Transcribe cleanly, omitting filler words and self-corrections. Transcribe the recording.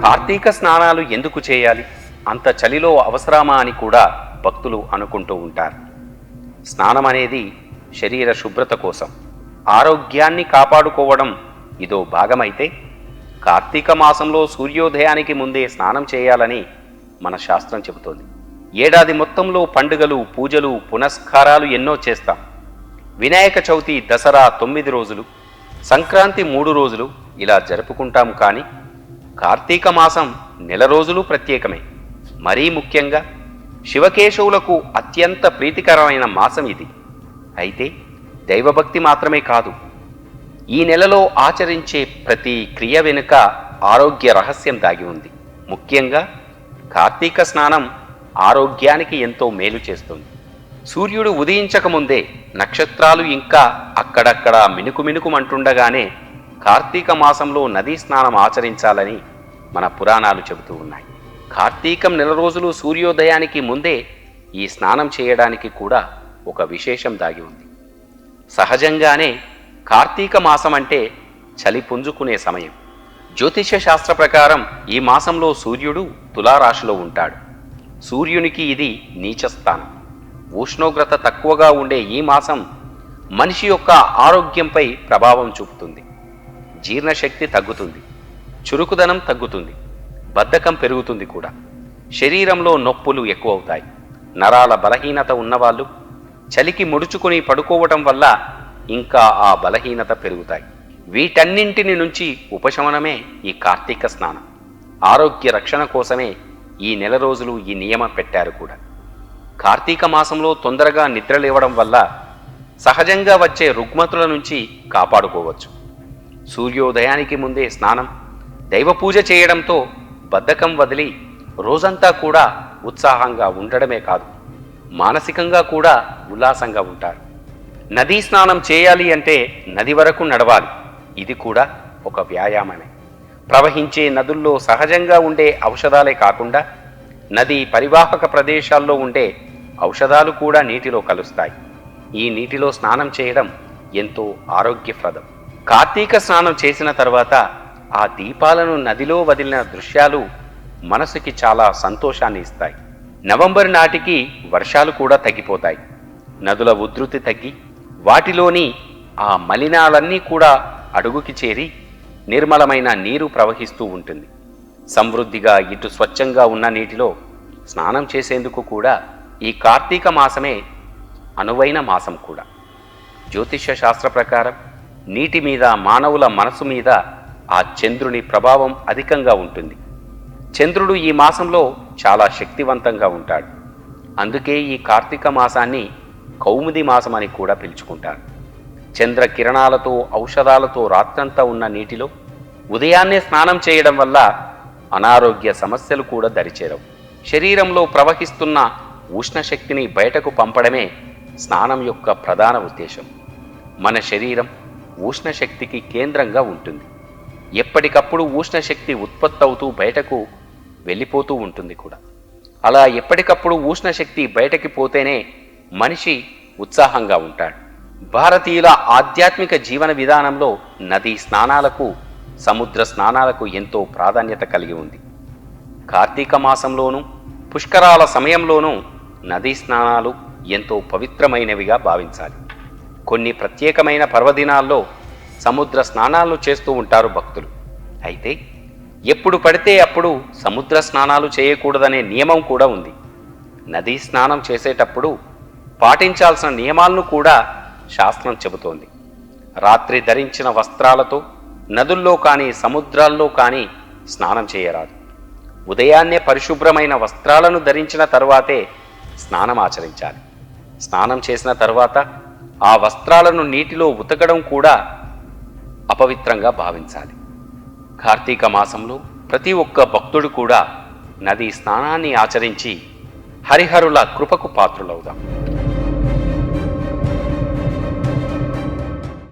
కార్తీక స్నానాలు ఎందుకు చేయాలి, అంత చలిలో అవసరమా అని కూడా భక్తులు అనుకుంటూ ఉంటారు. స్నానం అనేది శరీర శుభ్రత కోసం, ఆరోగ్యాన్ని కాపాడుకోవడం ఇదో భాగమైతే కార్తీక మాసంలో సూర్యోదయానికి ముందే స్నానం చేయాలని మన శాస్త్రం చెబుతోంది. ఏడాది మొత్తంలో పండుగలు, పూజలు, పునస్కారాలు ఎన్నో చేస్తాం. వినాయక చవితి, దసరా 9 రోజులు, సంక్రాంతి 3 రోజులు ఇలా జరుపుకుంటాం. కానీ కార్తీక మాసం నెల రోజులు ప్రత్యేకమే. మరీ ముఖ్యంగా శివకేశవులకు అత్యంత ప్రీతికరమైన మాసం ఇది. అయితే దైవభక్తి మాత్రమే కాదు, ఈ నెలలో ఆచరించే ప్రతి క్రియ వెనుక ఆరోగ్య రహస్యం దాగి ఉంది. ముఖ్యంగా కార్తీక స్నానం ఆరోగ్యానికి ఎంతో మేలు చేస్తుంది. సూర్యుడు ఉదయించకముందే నక్షత్రాలు ఇంకా అక్కడక్కడ మినుకుమినుకుమంటుండగానే కార్తీక మాసంలో నదీ స్నానం ఆచరించాలని మన పురాణాలు చెబుతూ ఉన్నాయి. కార్తీకం నెల రోజులు సూర్యోదయానికి ముందే ఈ స్నానం చేయడానికి కూడా ఒక విశేషం దాగి ఉంది. సహజంగానే కార్తీక మాసం అంటే చలి పుంజుకునే సమయం. జ్యోతిష్య శాస్త్ర ప్రకారం ఈ మాసంలో సూర్యుడు తులారాశిలో ఉంటాడు. సూర్యునికి ఇది నీచస్థానం. ఉష్ణోగ్రత తక్కువగా ఉండే ఈ మాసం మనిషి యొక్క ఆరోగ్యంపై ప్రభావం చూపుతుంది. జీర్ణశక్తి తగ్గుతుంది, చురుకుదనం తగ్గుతుంది, బద్ధకం పెరుగుతుంది కూడా. శరీరంలో నొప్పులు ఎక్కువవుతాయి. నరాల బలహీనత ఉన్నవాళ్ళు చలికి ముడుచుకొని పడుకోవటం వల్ల ఇంకా ఆ బలహీనత పెరుగుతాయి. వీటన్నింటిని నుంచి ఉపశమనమే ఈ కార్తీక స్నానం. ఆరోగ్య రక్షణ కోసమే ఈ నెల రోజులు ఈ నియమం పెట్టారు కూడా. కార్తీక మాసంలో తొందరగా నిద్ర లేవడం వల్ల సహజంగా వచ్చే రుగ్మతుల నుంచి కాపాడుకోవచ్చు. సూర్యోదయానికి ముందే స్నానం, దైవ పూజ చేయడంతో బద్ధకం వదిలి రోజంతా కూడా ఉత్సాహంగా ఉండడమే కాదు, మానసికంగా కూడా ఉల్లాసంగా ఉంటారు. నదీ స్నానం చేయాలి అంటే నది వరకు నడవాలి. ఇది కూడా ఒక వ్యాయామమే. ప్రవహించే నదుల్లో సహజంగా ఉండే ఔషధాలే కాకుండా నదీ పరివాహక ప్రదేశాల్లో ఉండే ఔషధాలు కూడా నీటిలో కలుస్తాయి. ఈ నీటిలో స్నానం చేయడం ఎంతో ఆరోగ్యప్రదం. కార్తీక స్నానం చేసిన తర్వాత ఆ దీపాలను నదిలో వదిలిన దృశ్యాలు మనసుకి చాలా సంతోషాన్ని ఇస్తాయి. నవంబర్ నాటికి వర్షాలు కూడా తగ్గిపోతాయి. నదుల ఉధృతి తగ్గి వాటిలోని ఆ మలినాలన్నీ కూడా అడుగుకి చేరి నిర్మలమైన నీరు ప్రవహిస్తూ ఉంటుంది. సమృద్ధిగా ఇటు స్వచ్ఛంగా ఉన్న నీటిలో స్నానం చేసేందుకు కూడా ఈ కార్తీక మాసమే అనువైన మాసం కూడా. జ్యోతిష్య శాస్త్ర ప్రకారం నీటి మీద, మానవుల మనసు మీద ఆ చంద్రుని ప్రభావం అధికంగా ఉంటుంది. చంద్రుడు ఈ మాసంలో చాలా శక్తివంతంగా ఉంటాడు. అందుకే ఈ కార్తీక మాసాన్ని కౌముది మాసం అని కూడా పిలుచుకుంటారు. చంద్ర కిరణాలతో, ఔషధాలతో రాత్రంతా ఉన్న నీటిలో ఉదయాన్నే స్నానం చేయడం వల్ల అనారోగ్య సమస్యలు కూడా దరిచేరవు. శరీరంలో ప్రవహిస్తున్న ఉష్ణశక్తిని బయటకు పంపడమే స్నానం యొక్క ప్రధాన ఉద్దేశం. మన శరీరం ఉష్ణశక్తికి కేంద్రంగా ఉంటుంది. ఎప్పటికప్పుడు ఉష్ణశక్తి ఉత్పత్తి అవుతూ బయటకు వెళ్ళిపోతూ ఉంటుంది కూడా. అలా ఎప్పటికప్పుడు ఉష్ణశక్తి బయటకి పోతేనే మనిషి ఉత్సాహంగా ఉంటాడు. భారతీయుల ఆధ్యాత్మిక జీవన విధానంలో నదీ స్నానాలకు, సముద్ర స్నానాలకు ఎంతో ప్రాధాన్యత కలిగి ఉంది. కార్తీక మాసంలోనూ పుష్కరాల సమయంలోనూ నదీ స్నానాలు ఎంతో పవిత్రమైనవిగా భావించాలి. కొన్ని ప్రత్యేకమైన పర్వదినాల్లో సముద్ర స్నానాలు చేస్తూ ఉంటారు భక్తులు. అయితే ఎప్పుడు పడితే అప్పుడు సముద్ర స్నానాలు చేయకూడదనే నియమం కూడా ఉంది. నదీ స్నానం చేసేటప్పుడు పాటించాల్సిన నియమాలను కూడా శాస్త్రం చెబుతోంది. రాత్రి ధరించిన వస్త్రాలతో నదుల్లో కానీ సముద్రాల్లో కానీ స్నానం చేయరాదు. ఉదయాన్నే పరిశుభ్రమైన వస్త్రాలను ధరించిన తరువాతే స్నానం ఆచరించాలి. స్నానం చేసిన తరువాత ఆ వస్త్రాలను నీటిలో ఉతకడం కూడా అపవిత్రంగా భావించాలి. కార్తీక మాసంలో ప్రతి ఒక్క భక్తుడు కూడా నదీ స్నానాన్ని ఆచరించి హరిహరుల కృపకు పాత్రులవుదాం.